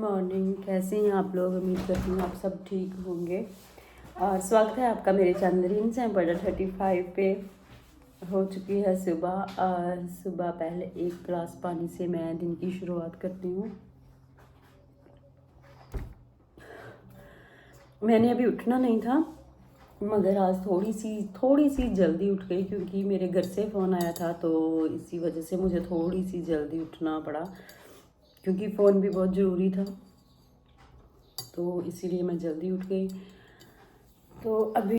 Morning. कैसे हैं आप लोग? उम्मीद करती हूँ आप सब ठीक होंगे और स्वागत है आपका मेरे चैनल रीम्स एंड बॉर्डर 35 पे। हो चुकी है सुबह और सुबह पहले एक गिलास पानी से मैं दिन की शुरुआत करती हूँ। मैंने अभी उठना नहीं था मगर आज थोड़ी सी जल्दी उठ गई क्योंकि मेरे घर से फ़ोन आया था, तो इसी वजह से मुझे थोड़ी सी जल्दी उठना पड़ा क्योंकि फ़ोन भी बहुत ज़रूरी था, तो इसीलिए मैं जल्दी उठ गई। तो अभी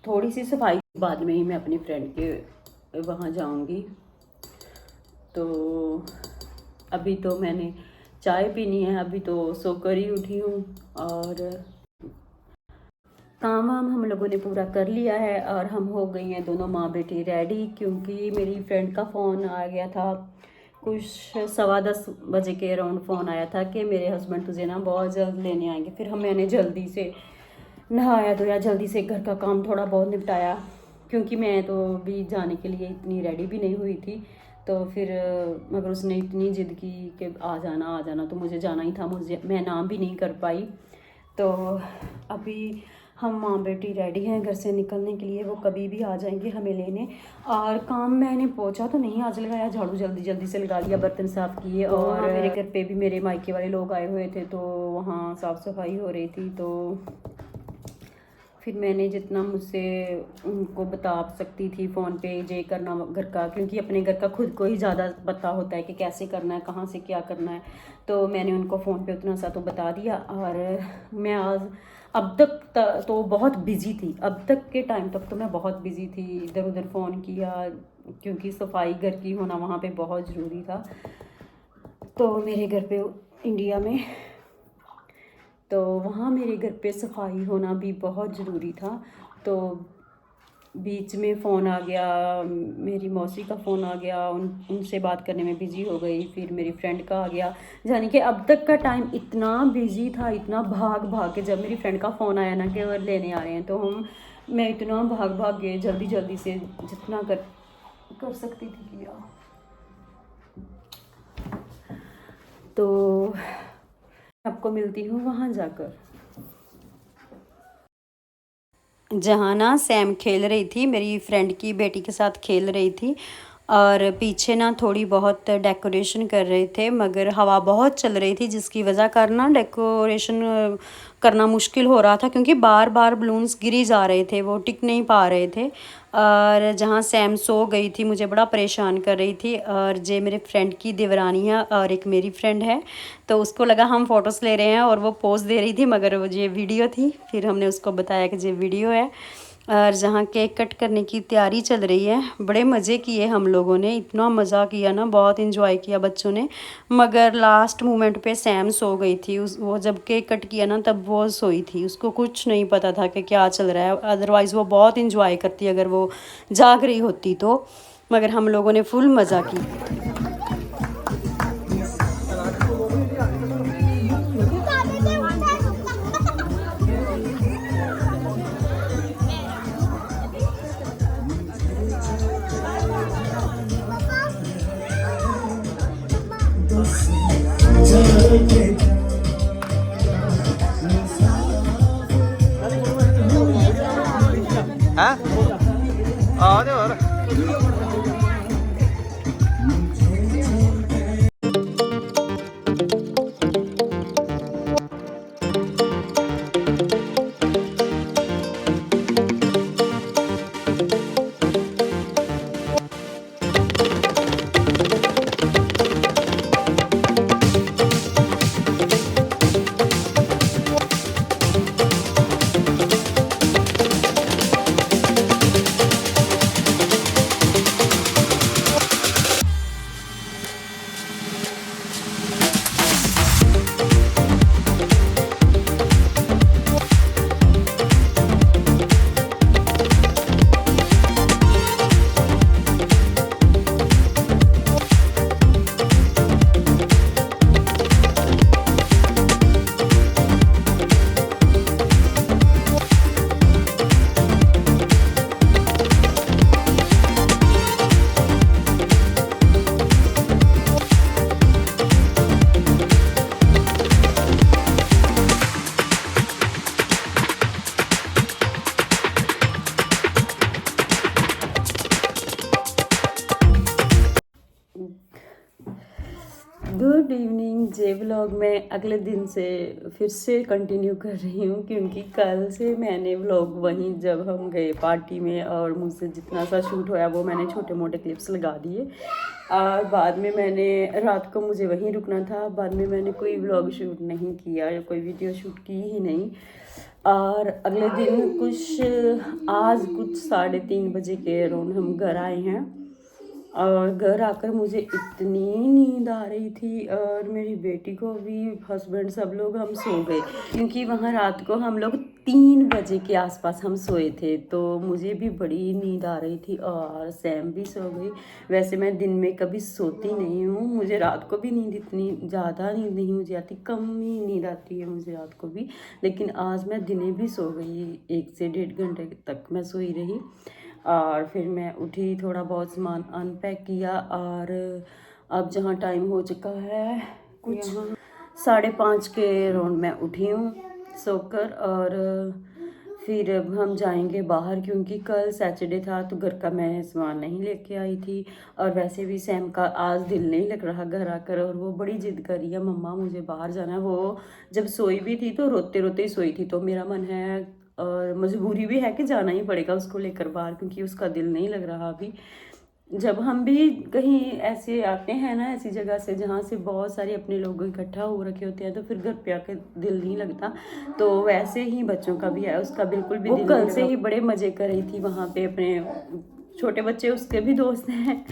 थोड़ी सी सफाई बाद में ही मैं अपनी फ्रेंड के वहाँ जाऊँगी। तो अभी तो मैंने चाय पीनी है, अभी तो सोकर ही उठी हूँ और काम वाम हम लोगों ने पूरा कर लिया है और हम हो गई हैं दोनों माँ बेटी रेडी, क्योंकि मेरी फ्रेंड का फ़ोन आ गया था कुछ 10:15 के अराउंड फ़ोन आया था कि मेरे हस्बैंड तुझे ना बहुत जल्द लेने आएंगे। फिर मैंने जल्दी से नहाया धोया, जल्दी से घर का काम थोड़ा बहुत निपटाया क्योंकि मैं तो भी जाने के लिए इतनी रेडी भी नहीं हुई थी। तो फिर मगर उसने इतनी ज़िद की कि आ जाना, तो मुझे जाना ही था। मैं ना भी नहीं कर पाई। तो अभी हम माँ बेटी रेडी हैं घर से निकलने के लिए, वो कभी भी आ जाएंगे हमें लेने। और काम मैंने पोछा तो नहीं आज लगाया, झाड़ू जल्दी से लगा लिया, बर्तन साफ़ किए। और मेरे घर पे भी मेरे मायके वाले लोग आए हुए थे तो वहाँ साफ़ सफाई हो रही थी। तो फिर मैंने जितना मुझसे उनको बता सकती थी फ़ोन पे जे करना घर का, क्योंकि अपने घर का खुद को ही ज़्यादा पता होता है कि कैसे करना है, कहाँ से क्या करना है। तो मैंने उनको फ़ोन पे उतना सा तो बता दिया। और मैं आज अब तक तो बहुत बिज़ी थी, अब तक के टाइम तक तो मैं बहुत बिज़ी थी, इधर उधर फ़ोन किया क्योंकि सफाई घर की होना वहाँ पे बहुत ज़रूरी था। तो मेरे घर पे इंडिया में, तो वहाँ मेरे घर पे सफाई होना भी बहुत ज़रूरी था। तो बीच में फ़ोन आ गया, मेरी मौसी का फ़ोन आ गया, उनसे बात करने में बिज़ी हो गई। फिर मेरी फ्रेंड का आ गया, यानी कि अब तक का टाइम इतना बिज़ी था, इतना भाग भाग के। जब मेरी फ्रेंड का फ़ोन आया ना कि वो लेने आ रहे हैं, तो मैं इतना भाग भाग के जल्दी से जितना कर सकती थी किया। तो आपको मिलती हूँ वहाँ जाकर, जहाँ ना सैम खेल रही थी, मेरी फ्रेंड की बेटी के साथ खेल रही थी। और पीछे ना थोड़ी बहुत डेकोरेशन कर रहे थे मगर हवा बहुत चल रही थी, जिसकी वजह कर ना डेकोरेशन करना मुश्किल हो रहा था क्योंकि बार बार बलून्स गिरी जा रहे थे, वो टिक नहीं पा रहे थे। और जहाँ सैम सो गई थी मुझे बड़ा परेशान कर रही थी। और जे मेरे फ्रेंड की देवरानी है और एक मेरी फ्रेंड है, तो उसको लगा हम फ़ोटोज़ ले रहे हैं और वो पोज़ दे रही थी, मगर वो ये वीडियो थी। फिर हमने उसको बताया कि ये वीडियो है। और जहाँ केक कट करने की तैयारी चल रही है, बड़े मज़े किए हम लोगों ने, इतना मज़ा किया ना, बहुत इन्जॉय किया बच्चों ने। मगर लास्ट मोमेंट पे सैम सो गई थी, वो जब केक कट किया ना तब वो सोई थी, उसको कुछ नहीं पता था कि क्या चल रहा है। अदरवाइज़ वो बहुत इन्जॉय करती अगर वो जाग रही होती तो, मगर हम लोगों ने फुल मज़ा की। Hả? Chứ rồi đó. Good evening. जे व्लॉग मैं अगले दिन से फिर से कंटिन्यू कर रही हूँ, क्योंकि कल से मैंने व्लॉग वहीं जब हम गए पार्टी में और मुझसे जितना सा शूट होया वो मैंने छोटे मोटे क्लिप्स लगा दिए। और बाद में मैंने रात को मुझे वहीं रुकना था, बाद में मैंने कोई व्लॉग शूट नहीं किया या कोई वीडियो शूट की ही नहीं। और अगले दिन आज कुछ 3:30 बजे के अराउंड हम घर आए हैं और घर आकर मुझे इतनी नींद आ रही थी और मेरी बेटी को भी, हस्बैंड, सब लोग हम सो गए, क्योंकि वहाँ रात को हम लोग 3 बजे के आसपास हम सोए थे। तो मुझे भी बड़ी नींद आ रही थी और सैम भी सो गई। वैसे मैं दिन में कभी सोती नहीं हूँ, मुझे रात को भी नींद इतनी ज़्यादा नींद नहीं मुझे आती, कम ही नींद आती है मुझे रात को भी। लेकिन आज मैं दिने भी सो गई, 1 से 1.5 घंटे तक मैं सोई रही। और फिर मैं उठी, थोड़ा बहुत सामान अनपैक किया और अब जहाँ टाइम हो चुका है कुछ 5:30 के अराउंड मैं उठी हूँ सोकर। और फिर अब हम जाएंगे बाहर, क्योंकि कल सैटरडे था तो घर का मैं सामान नहीं लेके आई थी। और वैसे भी सैम का आज दिल नहीं लग रहा घर आकर, और वो बड़ी जिद कर रही है, मम्मा मुझे बाहर जाना है। वो जब सोई भी थी तो रोते रोते ही सोई थी। तो मेरा मन है और मजबूरी भी है कि जाना ही पड़ेगा उसको लेकर बाहर, क्योंकि उसका दिल नहीं लग रहा अभी। जब हम भी कहीं ऐसे आते हैं ना, ऐसी जगह से जहाँ से बहुत सारे अपने लोग इकट्ठा हो रखे होते हैं, तो फिर घर पे आकर दिल नहीं लगता। तो वैसे ही बच्चों का भी है, उसका बिल्कुल भी दिल कल से ही बड़े मज़े कर रही थी वहाँ पे, अपने छोटे बच्चे उसके भी दोस्त हैं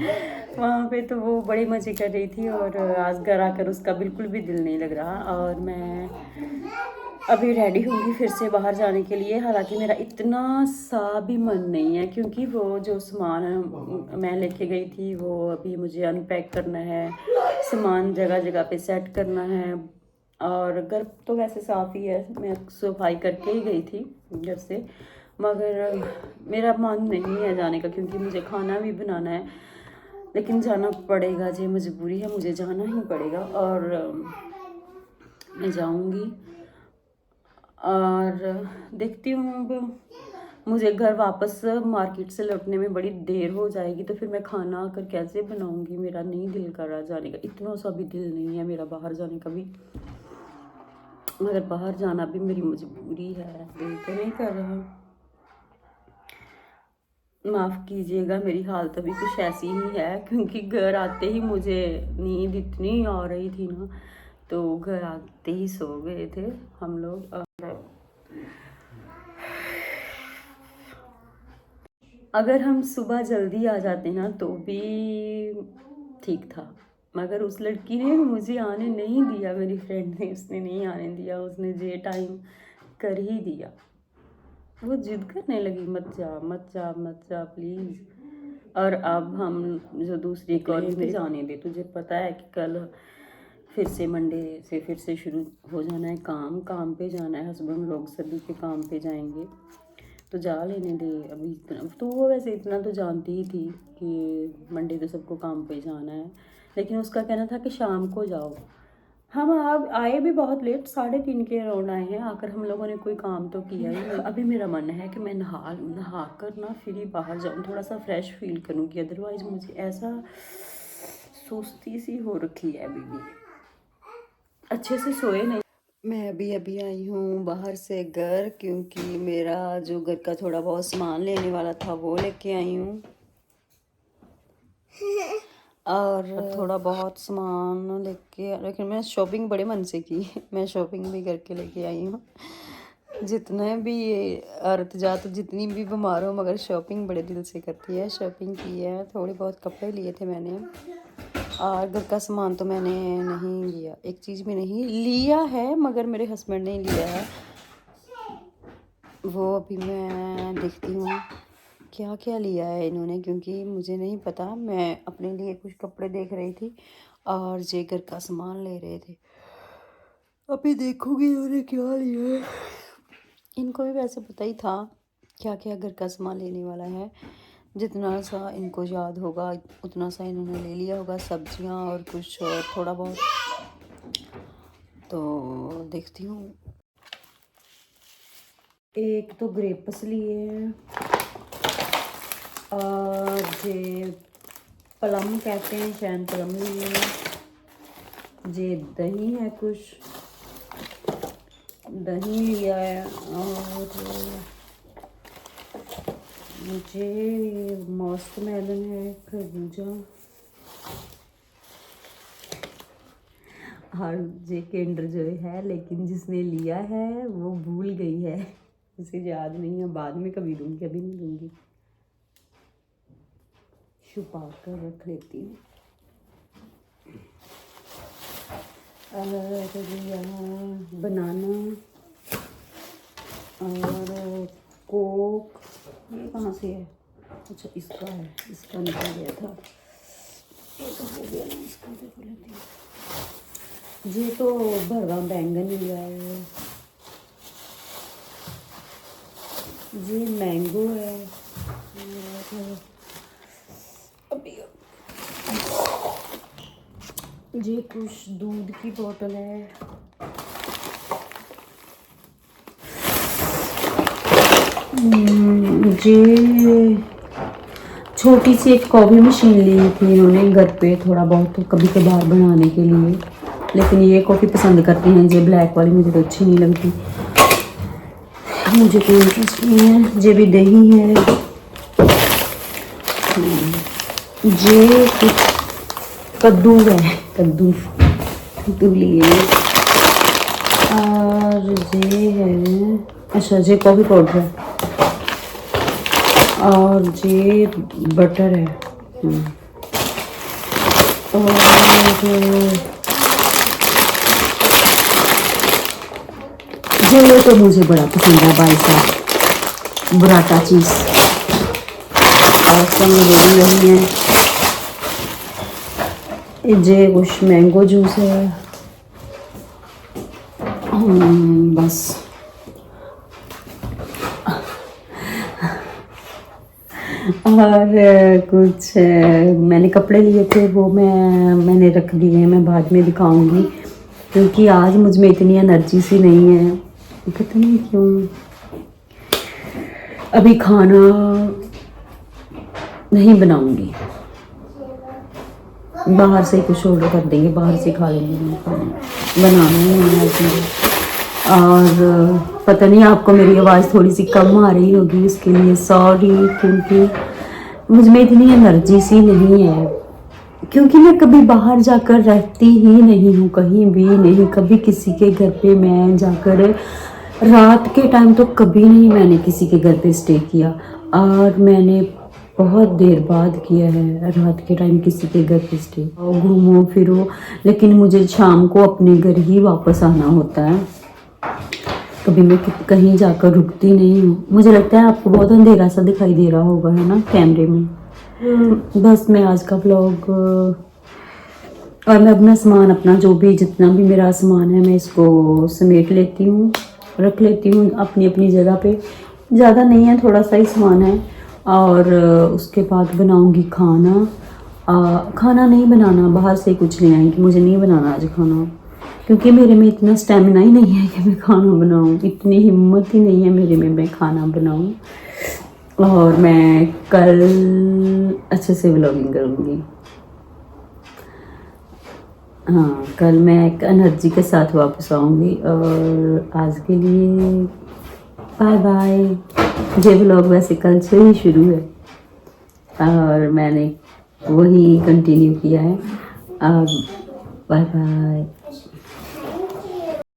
वहाँ पे, तो वो बड़े मज़े कर रही थी। और आज घर आकर उसका बिल्कुल भी दिल नहीं लग रहा। और मैं अभी रेडी होंगी फिर से बाहर जाने के लिए। हालांकि मेरा इतना सा भी मन नहीं है, क्योंकि वो जो सामान मैं लेके गई थी वो अभी मुझे अनपैक करना है, सामान जगह जगह पे सेट करना है। और घर तो वैसे साफ़ ही है, मैं सफाई करके ही गई थी घर से, मगर मेरा मन नहीं है जाने का, क्योंकि मुझे खाना भी बनाना है। लेकिन जाना पड़ेगा, जी मजबूरी है, मुझे जाना ही पड़ेगा और मैं जाऊंगी। और देखती हूँ अब मुझे घर वापस मार्केट से लौटने में बड़ी देर हो जाएगी, तो फिर मैं खाना आकर कैसे बनाऊंगी। मेरा नहीं दिल कर रहा जाने का, इतना सा भी दिल नहीं है मेरा बाहर जाने का भी, मगर बाहर जाना भी मेरी मजबूरी है, दिल तो नहीं कर रहा। माफ़ कीजिएगा, मेरी हालत अभी कुछ ऐसी ही है, क्योंकि घर आते ही मुझे नींद इतनी आ रही थी ना, तो घर आते ही सो गए थे हम लोग। और अगर हम सुबह जल्दी आ जाते ना तो भी ठीक था, मगर उस लड़की ने मुझे आने नहीं दिया, मेरी फ्रेंड ने, उसने नहीं आने दिया, उसने जे टाइम कर ही दिया। वो जिद करने लगी, मत जा मत जा मत जा प्लीज़। और अब हम जो दूसरी कॉलेज में जाने दे, तुझे पता है कि कल फिर से मंडे से फिर से शुरू हो जाना है, काम पे जाना है, हस्बैंड लोग सभी के काम पे जाएंगे, तो जा लेने दे अभी। इतना तो वो वैसे इतना तो जानती ही थी कि मंडे तो सबको काम पे जाना है, लेकिन उसका कहना था कि शाम को जाओ। हम अब आए भी बहुत लेट, 3:30 के अराउंड आए हैं। आकर हम लोगों ने कोई काम तो किया ही नहीं। अभी मेरा मन है कि मैं नहा कर ना फिर ही बाहर जाऊँ, थोड़ा सा फ्रेश फील करूँगी, अदरवाइज़ मुझे ऐसा सुस्ती सी हो रखी है, अभी भी अच्छे से सोए नहीं। मैं अभी आई हूँ बाहर से घर, क्योंकि मेरा जो घर का थोड़ा बहुत सामान लेने वाला था वो लेके आई हूँ, और थोड़ा बहुत सामान लेके, लेकिन मैं शॉपिंग बड़े मन से की मैं शॉपिंग भी करके लेके आई हूँ। जितने भी औरत जात जितनी भी बीमार हो, मगर शॉपिंग बड़े दिल से करती है। शॉपिंग की है, थोड़े बहुत कपड़े लिए थे मैंने, और घर का सामान तो मैंने नहीं लिया, एक चीज़ भी नहीं लिया है, मगर मेरे हस्बैंड ने लिया है। वो अभी मैं देखती हूँ क्या क्या लिया है इन्होंने, क्योंकि मुझे नहीं पता। मैं अपने लिए कुछ कपड़े देख रही थी और जे घर का सामान ले रहे थे। अभी देखूँगी इन्होंने क्या लिया है। इनको भी वैसे पता ही था क्या क्या घर का सामान लेने वाला है, जितना सा इनको याद होगा उतना सा इन्होंने ले लिया होगा, सब्जियां और कुछ और थोड़ा बहुत। तो देखती हूँ। एक तो ग्रेप्स लिए हैं, और जे प्लम कहते हैं, शायद प्लम लिए हैं, ये दही है, कुछ दही लिया है, और मुझे मस्त मेलन है, खरबूजा, और ये किंडर जॉय है, लेकिन जिसने लिया है वो भूल गई है, उसे याद नहीं है, बाद में कभी दूंगी, अभी नहीं दूंगी, छुपा कर रख लेती हूँ। और यहाँ बनाना और कोक, ये कहाँ से है? अच्छा इसका है, इसका निकल गया था, ये तो हो गया ना, इसका देखो लेती हूँ। ये तो भरवा बैंगन लिया है, ये मैंगो है, अभी ये कुछ दूध की बोतल है, ये छोटी सी एक कॉफ़ी मशीन ली थी इन्होंने घर पे, थोड़ा बहुत कभी कभार बनाने के लिए, लेकिन ये कॉफ़ी पसंद करती हैं, ये ब्लैक वाली मुझे तो अच्छी नहीं लगती, मुझे कोई इंटरेस्ट नहीं है। ये भी दही है, ये कुछ कद्दू है, कद्दू लिए, और ये है, अच्छा ये कॉफ़ी पाउडर है, और ये बटर है, और ये तो मुझे बड़ा पसंद है भाई साहब, बुराटा चीज़, और संग यही है, ये कुछ मैंगो जूस है, बस और कुछ मैंने कपड़े लिए थे, वो मैंने रख दिए हैं, मैं बाद में दिखाऊंगी, क्योंकि आज मुझ में इतनी एनर्जी सी नहीं है, पता नहीं क्यों। अभी खाना नहीं बनाऊंगी, बाहर से कुछ ऑर्डर कर देंगे, बाहर से खा लेंगे, बनाना नहीं है। और पता नहीं आपको मेरी आवाज़ थोड़ी सी कम आ रही होगी, उसके लिए सॉरी, क्योंकि मुझ में इतनी एनर्जी सी नहीं है, क्योंकि मैं कभी बाहर जाकर रहती ही नहीं हूँ, कहीं भी नहीं, कभी किसी के घर पे मैं जाकर रात के टाइम तो कभी नहीं मैंने किसी के घर पे स्टे किया, और मैंने बहुत देर बाद किया है रात के टाइम किसी के घर पे स्टे। घूमो फिरो, लेकिन मुझे शाम को अपने घर ही वापस आना होता है, कभी मैं कहीं जाकर रुकती नहीं हूँ। मुझे लगता है आपको बहुत अंधेरा सा दिखाई दे रहा होगा, है ना, कैमरे में। बस मैं आज का व्लॉग, और मैं अपना सामान, अपना जो भी जितना भी मेरा सामान है, मैं इसको समेट लेती हूँ, रख लेती हूँ अपनी अपनी जगह पे, ज़्यादा नहीं है, थोड़ा सा ही सामान है। और उसके बाद बनाऊँगी खाना, खाना नहीं बनाना, बाहर से कुछ ले आएंगी, मुझे नहीं बनाना आज खाना, क्योंकि मेरे में इतना स्टेमिना ही नहीं है कि मैं खाना बनाऊँ, इतनी हिम्मत ही नहीं है मेरे में मैं खाना बनाऊँ। और मैं कल अच्छे से व्लॉगिंग करूँगी, हाँ कल मैं एक एनर्जी के साथ वापस आऊँगी। और आज के लिए बाय बाय। ये व्लॉग वैसे कल से ही शुरू है और मैंने वही कंटिन्यू किया है। अब बाय बाय।